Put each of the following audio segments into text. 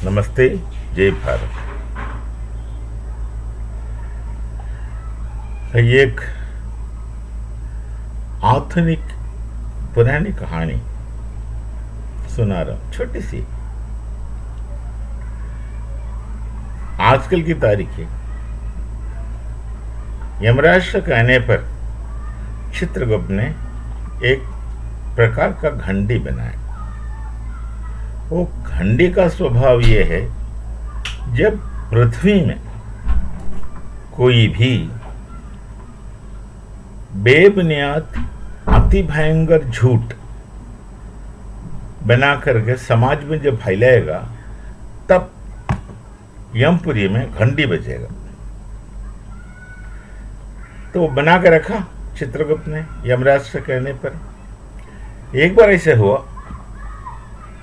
नमस्ते। जय भारत। ये एक आधुनिक पुरानी कहानी सुना रहा हूं, छोटी सी। आजकल की तारीख है। यमराज के कहने पर चित्रगुप्त ने एक प्रकार का घंटी बनाया। वो घंटी का स्वभाव ये है, जब पृथ्वी में कोई भी बेबुनियाद अति भयंकर झूठ बना करके समाज में जब फैलाएगा, तब यमपुरी में घंटी बजेगा। तो बना के रखा चित्रगुप्त ने यमराज से कहने पर। एक बार ऐसे हुआ,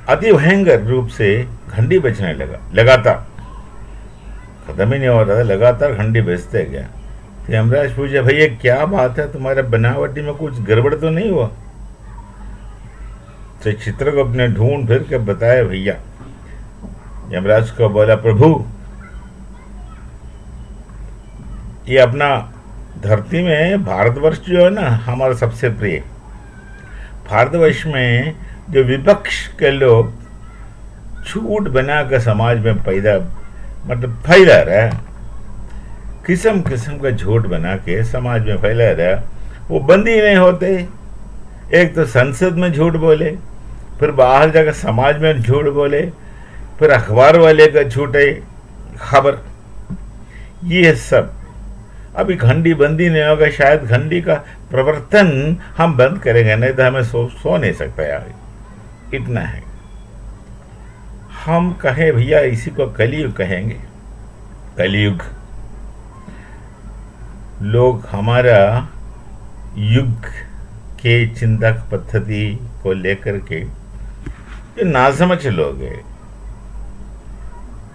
अति भयंकर रूप से घंटी बजने लगा, लगातार खत्म ही नहीं हो रहा था, लगातार घंटी बजते गया। तो यमराज पूछे, भैया क्या बात है, तुम्हारे बनावटी में कुछ गड़बड़ तो नहीं हुआ? तो चित्रगुप्त ने ढूंढ फिर के बताया, भैया। यमराज को बोला, प्रभु ये अपना धरती में भारतवर्ष जो है ना, हमारा सबसे प्रिय। भारतवर्ष में जो विपक्ष के लोग झूठ बना कर समाज में फैला रहा है, किस्म किस्म का झूठ बना के समाज में फैला रहा है, वो बंद ही नहीं होते। एक तो संसद में झूठ बोले, फिर बाहर जाकर समाज में झूठ बोले, फिर अखबार वाले का झूठे खबर। ये सब अभी घंटी बंदी नहीं होगा, शायद घंटी का प्रवर्तन हम बंद करेंगे, नहीं तो हमें सो नहीं सकता यार। इतना है। हम कहें भैया, इसी को कलयुग कहेंगे। कलयुग। लोग हमारा युग के चिंतक पद्धति को लेकर के जो नासमझ लोग हैं,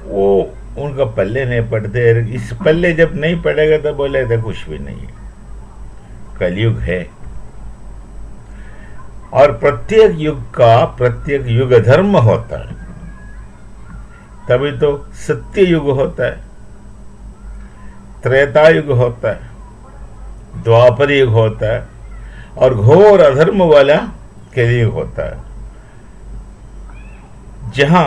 वो उनका पल्ले नहीं पड़ते। इस पल्ले जब नहीं पड़ेगा तो बोले तो कुछ भी नहीं है। कलयुग है, और प्रत्येक युग का प्रत्येक युग धर्म होता है। तभी तो सत्य युग होता है, त्रेता युग होता है, द्वापर युग होता है, और घोर अधर्म वाला कलयुग होता है, जहां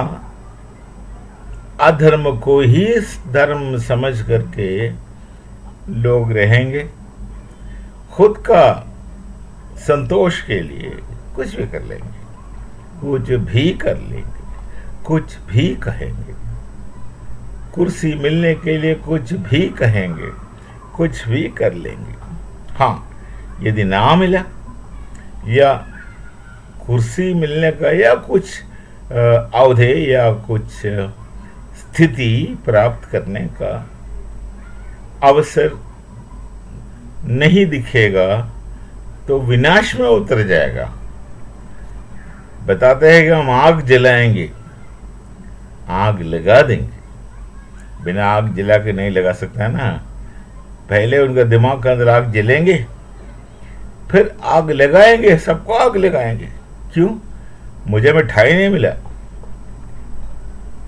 अधर्म को ही धर्म समझ करके लोग रहेंगे। खुद का संतोष के लिए कुछ भी कर लेंगे, कुछ भी कर लेंगे, कुछ भी कहेंगे। कुर्सी मिलने के लिए कुछ भी कहेंगे, कुछ भी कर लेंगे। हाँ, यदि ना मिला या कुर्सी मिलने का या कुछ अवधि या कुछ स्थिति प्राप्त करने का अवसर नहीं दिखेगा, तो विनाश में उतर जाएगा। बताते हैं कि हम आग जलाएंगे, आग लगा देंगे। बिना आग जला के नहीं लगा सकता ना। पहले उनका दिमाग के अंदर आग जलेंगे, फिर आग लगाएंगे, सबको आग लगाएंगे। क्यों? मुझे मिठाई नहीं मिला,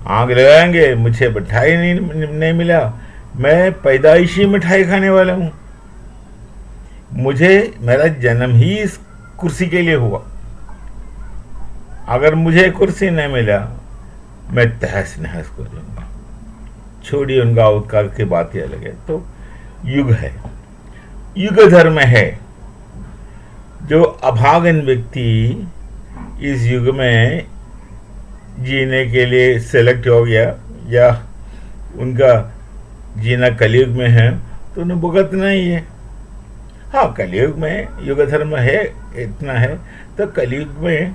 आग लगाएंगे। मुझे मिठाई नहीं मिला, मैं पैदाइशी मिठाई खाने वाला हूं। मुझे मेरा जन्म ही इस कुर्सी के लिए हुआ। अगर मुझे कुर्सी नहीं मिला, मैं तहस नहस कर दूंगा। छोड़िए, उनका उत्कार की बात ही अलग है। तो युग है, युग धर्म है। जो अभागन व्यक्ति इस युग में जीने के लिए सेलेक्ट हो गया, या उनका जीना कलयुग में है, तो उन्हें भुगतना ही है। हाँ, कलयुग में युग धर्म है, इतना है। तो कलयुग में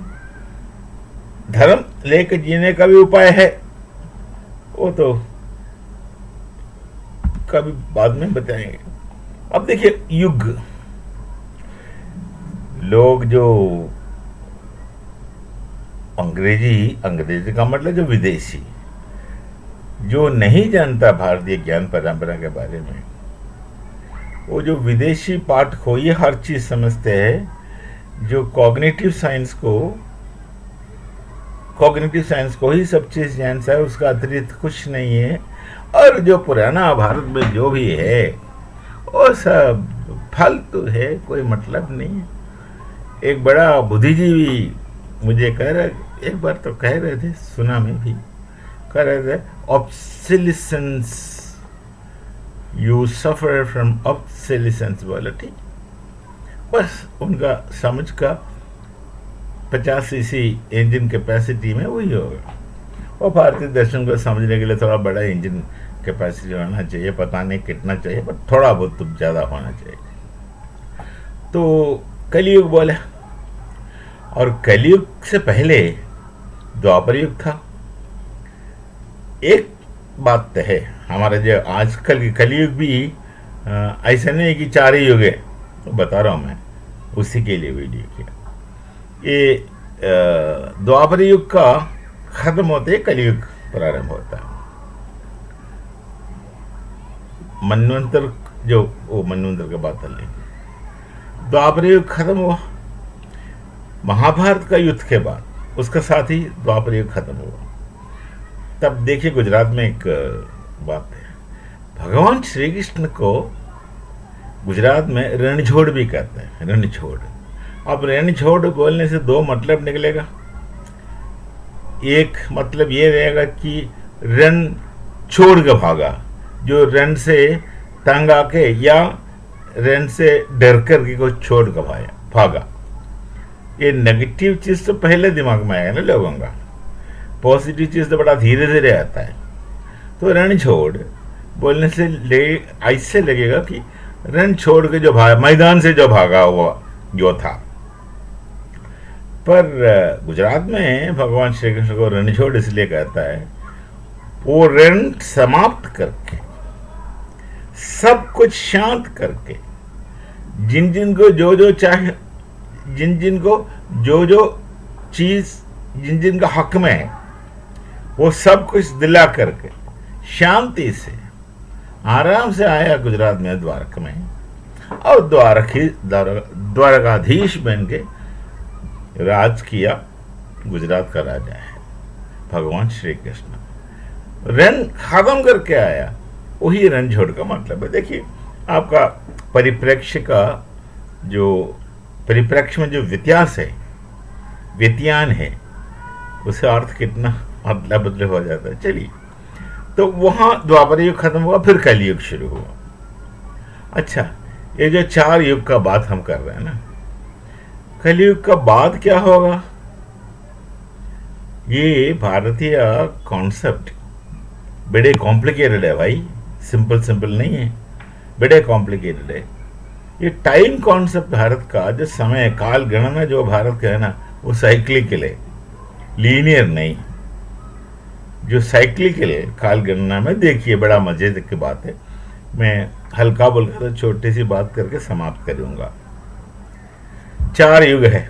धर्म लेकर जीने का भी उपाय है, वो तो कभी बाद में बताएंगे। अब देखिए, युग, लोग जो अंग्रेजी का मतलब जो विदेशी, जो नहीं जानता भारतीय ज्ञान परंपरा के बारे में, वो जो विदेशी पाठ को ये हर चीज समझते हैं, जो कॉग्निटिव साइंस को कॉग्निटिव साइंस को ही सब चीज़ साइंस है, उसका अतिरिक्त कुछ नहीं है। और जो पुराना भारत में जो भी है वो सब फालतू है, कोई मतलब नहीं है। एक बड़ा बुद्धिजीवी मुझे कह रहे, एक बार तो कह रहे थे, सुना मैं भी, कह रहे थे ऑब्सिलिसेंस, यू सफर फ्रॉम ऑब्सिलिसेंस। बोला ठीक, बस उनका समझ का 50 सीसी इंजन कैपेसिटी में वही होगा। और भारतीय दर्शन को समझने के लिए थोड़ा बड़ा इंजन कैपेसिटी होना चाहिए, पता नहीं कितना चाहिए, पर थोड़ा बहुत तो ज़्यादा होना चाहिए। तो कलयुग बोला, और कलयुग से पहले द्वापर युग था। एक बात तो है, हमारा जो आजकल की कलयुग भी ऐसा नहीं है कि 4 ही युग है, तो बता रहा हूँ मैं, उसी के लिए वीडियो किया। ये द्वापर युग का खत्म होते कलयुग प्रारंभ होता है। मनवंतर जो, वो मनवंतर का बात है, द्वापर युग खत्म हुआ महाभारत का युद्ध के बाद, उसका साथ ही द्वापर युग खत्म हुआ। तब देखिए गुजरात में एक बात है, भगवान श्री कृष्ण को गुजरात में रणछोड़ भी कहते हैं, रणछोड़। अब रणछोड़ बोलने से 2 मतलब निकलेगा। एक मतलब ये रहेगा कि रण छोड़ के भागा, जो रण से तंग आके या रण से डर कर के को छोड़ के भागा। ये नेगेटिव चीज तो पहले दिमाग में आएगा ना लोगों का, पॉजिटिव चीज तो बड़ा धीरे धीरे आता है। तो रण छोड़ बोलने से ऐसे लगेगा कि रण छोड़ के जो भागा, मैदान से जो भागा हुआ जो था। पर गुजरात में भगवान श्री कृष्ण को रणछोड़ इसलिए कहता है, वो रण समाप्त करके, सब कुछ शांत करके, जिन जिन को जो जो चाहे, जिन जिन को जो जो चीज, जिन जिन का हक में है, वो सब कुछ दिला करके शांति से आराम से आया गुजरात में, द्वारका में, और द्वारकाधीश बन के राज किया। गुजरात का राजा है भगवान श्री कृष्ण। रण खत्म करके आया, वही रणछोड़ का मतलब है। देखिए आपका परिप्रेक्ष्य का जो, परिप्रेक्ष्य में जो व्यत्यास है, व्यतियान है, उसे अर्थ कितना अदला बदले हो जाता है। चलिए, तो वहां द्वापर युग खत्म हुआ, फिर कलयुग शुरू हुआ। अच्छा, ये जो 4 युग का बात हम कर रहे हैं ना, कलयुग का बाद क्या होगा? ये भारतीय कॉन्सेप्ट बड़े कॉम्प्लिकेटेड है भाई, सिंपल सिंपल नहीं है, बड़े कॉम्प्लिकेटेड है। ये टाइम कॉन्सेप्ट भारत का, जो समय काल गणना जो भारत का है ना, वो साइक्लिकल है, लीनियर नहीं। जो साइक्लिकल काल गणना में देखिए, बड़ा मजे की बात है। मैं हल्का बोलकर तो छोटी सी बात करके समाप्त करूंगा। 4 युग है,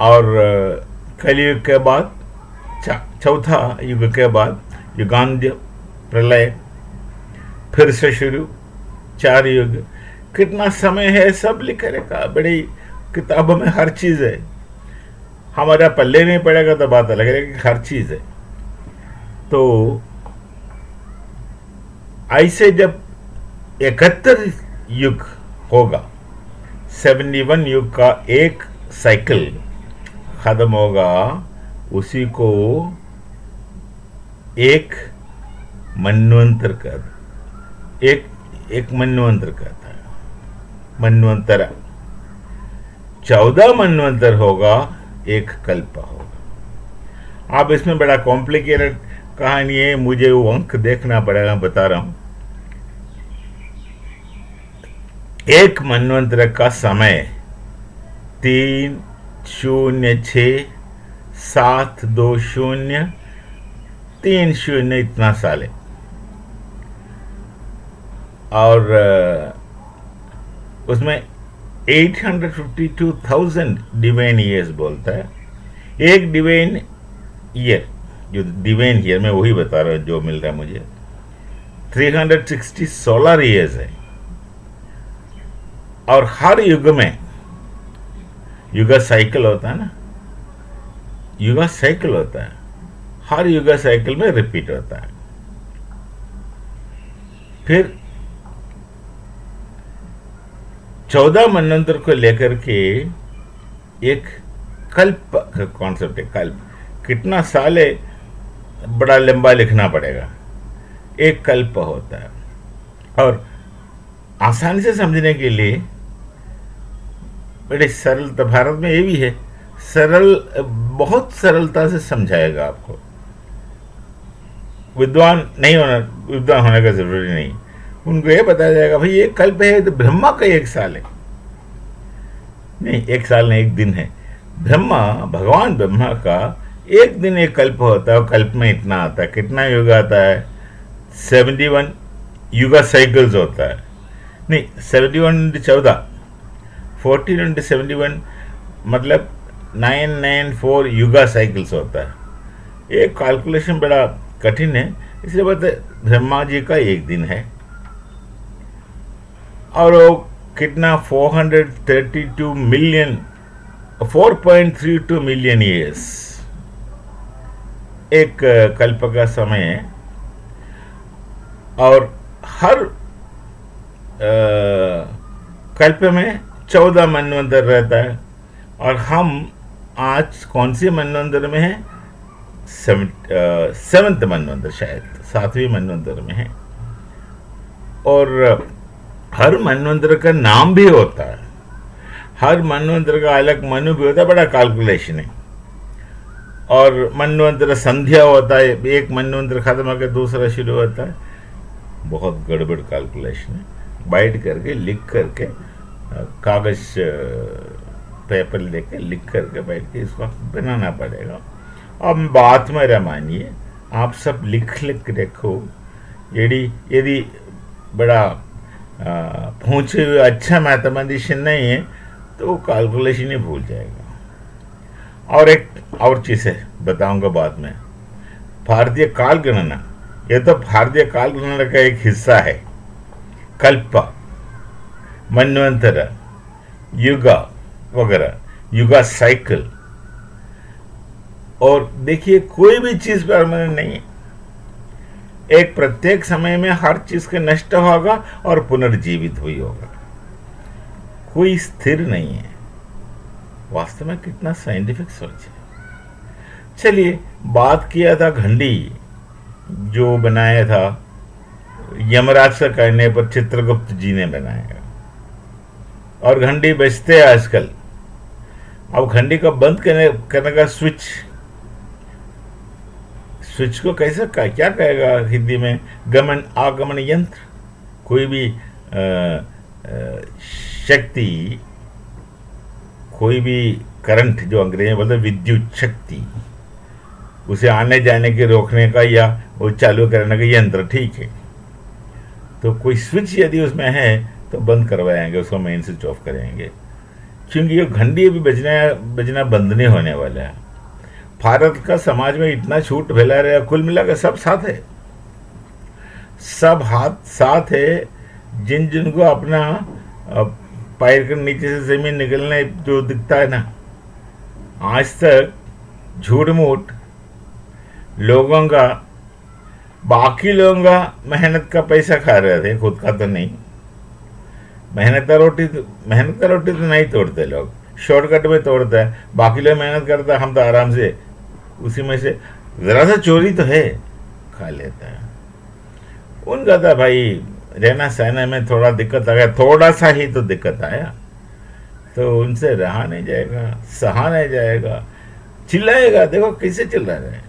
और कलयुग के बाद चौथा युग के बाद युगांत्य, प्रलय, फिर से शुरू, 4 युग। कितना समय है सब लिखा रखा, बड़ी किताबों में हर चीज है। हमारा पल्ले नहीं पड़ेगा तो बात अलग है कि हर चीज है। तो ऐसे जब 71 युग होगा, 71 युग का एक साइकिल खत्म होगा, उसी को एक मनवंतर कहता, एक मनवंतर कहता है, मनवंतर। 14 मनवंतर होगा, एक कल्प होगा। अब इसमें बड़ा कॉम्प्लिकेटेड कहानी है, मुझे वो अंक देखना पड़ेगा, बता रहा हूं। एक मनवंतर का समय 306,720,30 इतना साल है। और उसमें 852,000 डिवाइन ईयर्स बोलता है। एक डिवाइन ईयर, जो डिवाइन ईयर मैं वही बता रहा हूँ जो मिल रहा है मुझे, 360 सोलर ईयर्स है। और हर युग में, युग साइकिल होता है ना, युगा साइकिल होता है, हर युगा साइकिल में रिपीट होता है। फिर 14 मनवंतर को लेकर के एक कल्प का कॉन्सेप्ट है। कल्प कितना साल है, बड़ा लंबा लिखना पड़ेगा। एक कल्प होता है, और आसानी से समझने के लिए बड़े सरल, तो भारत में ये भी है, सरल, बहुत सरलता से समझाएगा आपको। विद्वान होने का जरूरी नहीं, उनको ये बताया जाएगा भाई ये कल्प है तो ब्रह्मा का 1 साल है। नहीं, 1 साल नहीं, 1 दिन है। भगवान ब्रह्मा का 1 दिन एक कल्प होता है, और कल्प में इतना आता है। कितना युग आता है? 71 युगा साइकिल्स होता है। नहीं, 71 × 14, 14 × 71 मतलब 994 युगा साइकिल्स होता है। ये कैलकुलेशन बड़ा कठिन है, इसलिए बताए ब्रह्मा जी का 1 दिन है। और वो कितना 432 मिलियन, 4.32 मिलियन ईयर्स एक कल्प का समय है। और हर कल्प में 14 मनवंतर रहता है। और हम आज कौन सी मनवंतर में है? 7th मनवंतर, शायद 7वें मनवंतर में है। और हर मनवंतर का नाम भी होता है, हर मनवंतर का अलग मनु भी होता है, बड़ा कैलकुलेशन है। और मनवंतर संध्या होता है, एक मनवंतर खत्म होकर दूसरा शुरू होता है। बहुत गड़बड़ कैलकुलेशन है, बैठ करके लिख करके, कागज पेपर लेके लिख करके बैठ के इसको बनाना पड़ेगा। अब बात में रमानिए, आप सब लिख रखो। यदि बड़ा पहुंचे हुए अच्छा मैथमेटिशियन नहीं है तो कैलकुलेशन ही भूल जाएगा। और एक और चीज़ है, बताऊंगा बाद में, भारतीय काल गणना। ये तो भारतीय काल गणना का एक हिस्सा है। कल्प, मनवंतर, युगा वगैरह, युगा साइकिल। और देखिए, कोई भी चीज परमानेंट नहीं है। एक प्रत्येक समय में हर चीज के नष्ट होगा और पुनर्जीवित हुई होगा, कोई स्थिर नहीं है। वास्तव में कितना साइंटिफिक सोच है। चलिए, बात किया था घंटी जो बनाया था यमराज का कहने पर चित्रगुप्त जी ने बनाया, और घंटी बजते हैं आजकल। अब घंटी को बंद करने का स्विच को कैसे क्या कहेगा हिंदी में? गमन आगमन यंत्र। कोई भी शक्ति, कोई भी करंट, जो अंग्रेजी में बोलते विद्युत शक्ति, उसे आने जाने के रोकने का या वो चालू करने का यंत्र, ठीक है। तो कोई स्विच यदि उसमें है तो बंद करवाएंगे, उसको मेन स्विच ऑफ करेंगे, क्योंकि ये घंटी अभी बजना बंद नहीं होने वाला है। भारत का समाज में इतना छूट फैला रहा है, कुल मिलाकर सब साथ है, सब हाथ साथ है। जिनको अपना पैर के नीचे से जमीन निकलने जो दिखता है ना, आज तक झूठ मूठ लोगों का, बाकी लोगों का मेहनत का पैसा खा रहे थे, खुद का तो नहीं। मेहनत का रोटी तो नहीं तोड़ते लोग, शॉर्टकट में तोड़ता है। बाकी लोग मेहनत करता है, हम तो आराम से उसी में से जरा सा चोरी तो है, खा लेता है। उनका था भाई रहना सहने में थोड़ा दिक्कत आ गया, थोड़ा सा ही तो दिक्कत आया, तो उनसे रहा नहीं जाएगा, सहा नहीं जाएगा, चिल्लाएगा। देखो कैसे चिल्ला रहे हैं,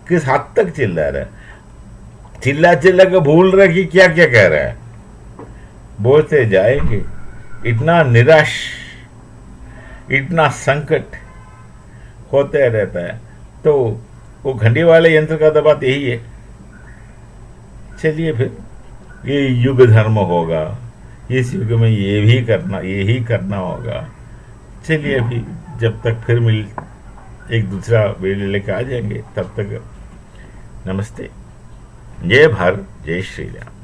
किस हद तक चिल्ला रहा है। चिल्ला के भूल रहा है कि क्या क्या कह रहा है। बोलते जाएंगे, इतना निराश, इतना संकट होते रहता है। तो वो घंटी वाले यंत्र का तो बात यही है। चलिए, फिर ये युग धर्म होगा, इस युग में यही करना होगा। चलिए, अभी जब तक फिर एक दूसरा वीडियो लेकर आ जाएंगे, तब तक नमस्ते, जय भारत, जय श्री राम।